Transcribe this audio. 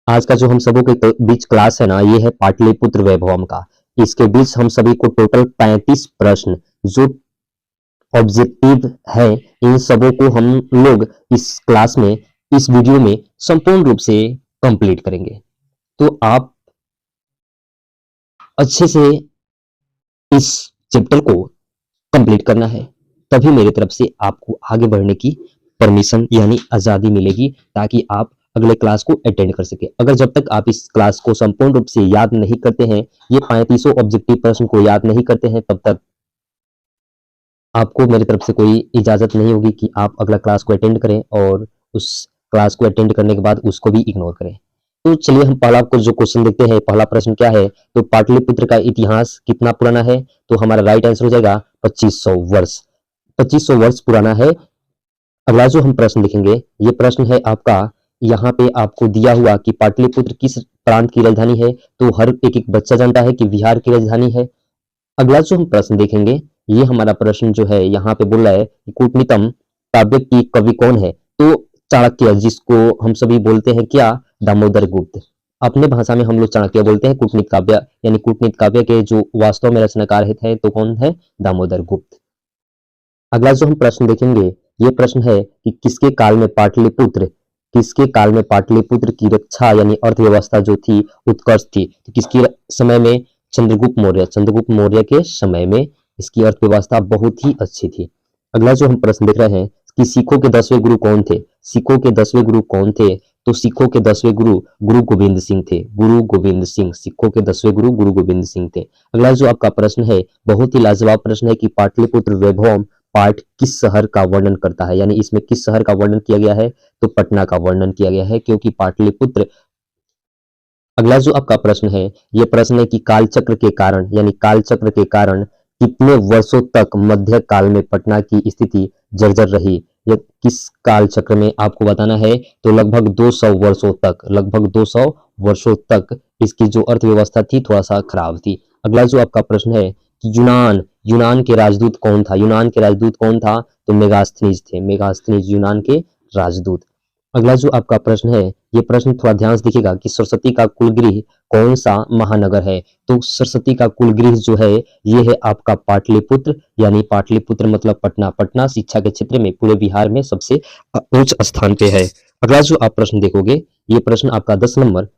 आज का जो हम सबों के बीच क्लास है ना, ये है पाटलिपुत्र वैभवम का। इसके बीच हम सभी को टोटल 35 प्रश्न जो ऑब्जेक्टिव है, इन सबों को हम लोग इस क्लास में, इस वीडियो में संपूर्ण रूप से कंप्लीट करेंगे। तो आप अच्छे से इस चैप्टर को कंप्लीट करना है, तभी मेरी तरफ से आपको आगे बढ़ने की परमिशन यानी आजादी मिलेगी, ताकि आप अगले क्लास को अटेंड कर सके। अगर जब तक आप इस क्लास को संपूर्ण रूप से याद नहीं करते हैं, ये 35 ऑब्जेक्टिव प्रश्न को याद नहीं करते हैं, तब तक आपको मेरी तरफ से कोई इजाजत नहीं होगी कि आप अगला क्लास को अटेंड करें और उस क्लास को अटेंड करने के बाद उसको भी इग्नोर करें। तो चलिए हम पहला आपको जो क्वेश्चन देखते हैं। पहला प्रश्न क्या है? तो पाटलिपुत्र का इतिहास कितना पुराना है? तो हमारा राइट आंसर हो जाएगा 2500 वर्ष। 2500 वर्ष पुराना है। अगला जो हम प्रश्न लिखेंगे, ये प्रश्न है आपका, यहाँ पे आपको दिया हुआ कि पाटलिपुत्र किस प्रांत की राजधानी है। तो हर एक बच्चा जानता है कि बिहार की राजधानी है। अगला जो हम प्रश्न देखेंगे, ये हमारा प्रश्न जो है यहाँ पे बोल रहा है कि कूटनीतम काव्य की कवि कौन है। तो चाणक्य, जिसको हम सभी बोलते हैं क्या, दामोदर गुप्त। अपने भाषा में हम लोग चाणक्य बोलते हैं। कूटनीत काव्य यानी कूटनीत काव्य के जो वास्तव में रचनाकार है तो कौन है? दामोदर गुप्त। अगला जो हम प्रश्न देखेंगे, ये प्रश्न है कि किसके काल में पाटलिपुत्र की रक्षा यानी अर्थव्यवस्था जो थी उत्कर्ष थी। तो किसके समय में? चंद्रगुप्त मौर्य के समय में इसकी अर्थव्यवस्था बहुत ही अच्छी थी। अगला जो हम प्रश्न देख रहे हैं कि सिखों के 10वें गुरु कौन थे। तो सिखों के 10वें गुरु गुरु गोविंद सिंह थे। सिखों के 10वें गुरु गुरु गोविंद सिंह थे। अगला जो आपका प्रश्न है, बहुत ही लाजवाब प्रश्न है कि पाटलिपुत्र वैभवम पाठ किस शहर का वर्णन करता है, यानी इसमें किस शहर का वर्णन किया गया है। तो पटना का वर्णन किया गया है, क्योंकि पाटलिपुत्र। अगला जो आपका प्रश्न है, यह प्रश्न है कि कालचक्र के कारण कितने वर्षों तक मध्य काल में पटना की स्थिति जर्जर रही। यह किस काल चक्र में आपको बताना है। तो लगभग 200 वर्षों तक इसकी जो अर्थव्यवस्था थी थोड़ा सा खराब थी। अगला जो आपका प्रश्न है कि यूनान के राजदूत कौन था। तो मेगास्थनीज यूनान के राजदूत। अगला जो आपका प्रश्न है, ये प्रश्न थोड़ा ध्यान से देखिएगा कि सरस्वती का कुलगृह कौन सा महानगर है। तो सरस्वती का कुलगृह जो है ये है आपका पाटलिपुत्र, यानी पाटलिपुत्र मतलब पटना शिक्षा के क्षेत्र में पूरे बिहार में सबसे उच्च स्थान पे है। अगला जो आप प्रश्न देखोगे, ये प्रश्न आपका 10 नंबर